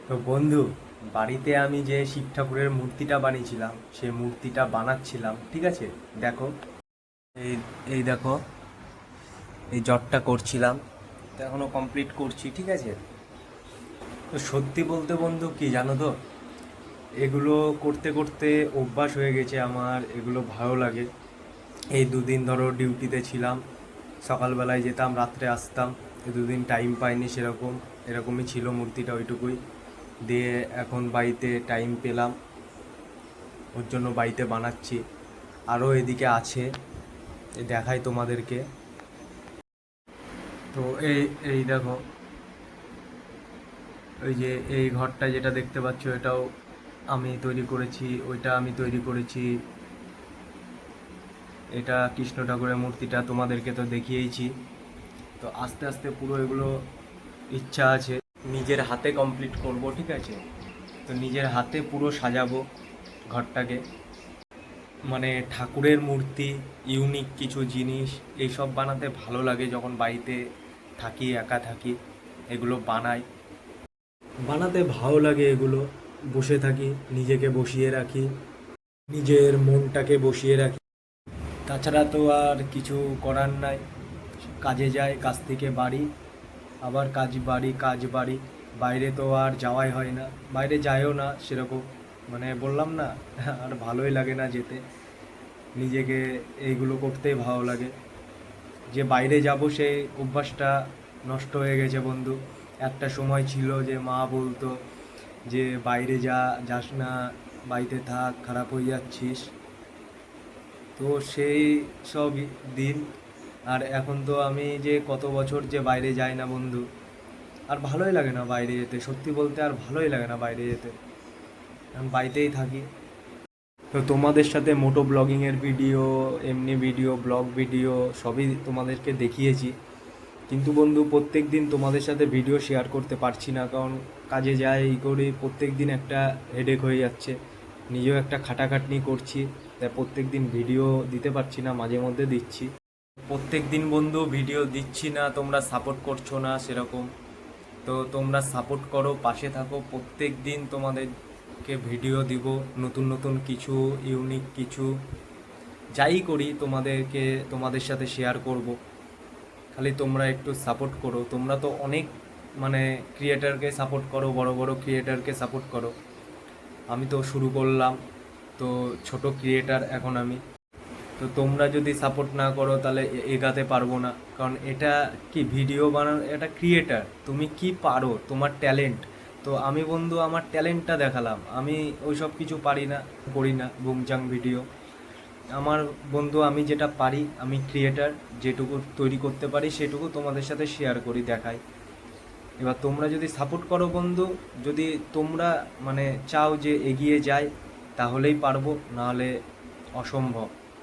তো বন্ধু, বাড়িতে আমি যে শিব ঠাকুরের মূর্তিটা বানিয়েছিলাম সেই মূর্তিটা বানাচ্ছিলাম, ঠিক আছে? দেখো, এই এই দেখো, এই জটটা করছিলাম, তো এখনো কমপ্লিট করছি, ঠিক আছে? তো সত্যি বলতে বন্ধু, কি জানো তো, এগুলো করতে করতে অভ্যাস হয়ে গেছে আমার, এগুলো ভালো লাগে। এই দুদিন ধরো ডিউটিতে ছিলাম, সকালবেলায় যেতাম, রাত্রে আসতাম। এই দুদিন টাইম পাইনি সেরকম, এরকমই ছিল মূর্তিটা, ওইটুকুই দিয়ে এখন বাড়িতে টাইম পেলাম, ওর জন্য বাড়িতে বানাচ্ছি। আরও এদিকে আছে, দেখাই তোমাদেরকে। তো এই এই দেখো, ওই যে এই ঘরটা যেটা দেখতে পাচ্ছ, এটাও আমি তৈরি করেছি, ওইটা আমি তৈরি করেছি। এটা কৃষ্ণ ঠাকুরের মূর্তিটা তোমাদেরকে তো দেখিয়েইছি। তো আস্তে আস্তে পুরো এগুলো ইচ্ছা আছে নিজের হাতে কমপ্লিট করব, ঠিক আছে? তো নিজের হাতে পুরো সাজাবো ঘরটাকে, মানে ঠাকুরের মূর্তি, ইউনিক কিছু জিনিস এইসব বানাতে ভালো লাগে। যখন বাড়িতে থাকি, একা থাকি, এগুলো বানাই, বানাতে ভালো লাগে এগুলো। বসে থাকি, নিজেকে বসিয়ে রাখি, নিজের মনটাকে বসিয়ে রাখি। তাছাড়া তো আর কিছু করার নাই। কাজে যাই, কাজ থেকে বাড়ি, আবার কাজ বাড়ি, কাজ বাড়ি। বাইরে তো আর যাওয়াই হয় না, বাইরে যায়ও না সেরকম, মানে বললাম না, আর ভালোই লাগে না যেতে। নিজেকে এইগুলো করতেই ভালো লাগে। যে বাইরে যাব সেই অভ্যাসটা নষ্ট হয়ে গেছে বন্ধু। একটা সময় ছিল যে মা বলতো যে বাইরে যাস না, বাড়িতে থাক, খারাপ হয়ে যাচ্ছিস। তো সেই সব দিন। আর এখন তো আমি যে কত বছর যে বাইরে যাই না বন্ধু, আর ভালোই লাগে না বাইরে যেতে, সত্যি বলতে আর ভালোই লাগে না বাইরে যেতে। আমি বাড়িতেই থাকি। তো তোমাদের সাথে মোটো ব্লগিংয়ের ভিডিও, এমনি ভিডিও, ব্লগ ভিডিও সবই তোমাদেরকে দেখিয়েছি। কিন্তু বন্ধু, প্রত্যেক দিন তোমাদের সাথে ভিডিও শেয়ার করতে পারছি না, কারণ কাজে যাই, এই করি, প্রত্যেক দিন একটা হেডেক হয়ে যাচ্ছে। নিজেও একটা খাটাখাটনি করছি, তাই প্রত্যেক দিন ভিডিও দিতে পারছি না, মাঝে মধ্যে দিচ্ছি। প্রত্যেক দিন বন্ধু ভিডিও দিচ্ছি না, তোমরা সাপোর্ট করছো না সেরকম। তো তোমরা সাপোর্ট করো, পাশে থাকো, প্রত্যেক দিন তোমাদেরকে ভিডিও দিব, নতুন নতুন কিছু, ইউনিক কিছু, যাই করি তোমাদের সাথে শেয়ার করব। খালি তোমরা একটু সাপোর্ট করো। তোমরা তো অনেক, মানে ক্রিয়েটারকে সাপোর্ট করো, বড় বড় ক্রিয়েটারকে সাপোর্ট করো। আমি তো শুরু করলাম, তো ছোট ক্রিয়েটার এখন আমি। তো তোমরা যদি সাপোর্ট না করো তাহলে এগাতে পারবো না। কারণ এটা কি, ভিডিও বানানো, এটা ক্রিয়েটার, তুমি কি পারো, তোমার ট্যালেন্ট। তো আমি বন্ধু আমার ট্যালেন্টটা দেখালাম, আমি ওই সব কিছু পারি না, করি না বুমচাং ভিডিও। আমার বন্ধু আমি যেটা পারি, আমি ক্রিয়েটার, যেটুকু তৈরি করতে পারি সেটুকু তোমাদের সাথে শেয়ার করি, দেখাই। এবার তোমরা যদি সাপোর্ট করো বন্ধু, যদি তোমরা মানে চাও যে এগিয়ে যায়, তাহলেই পারবো, নাহলে অসম্ভব।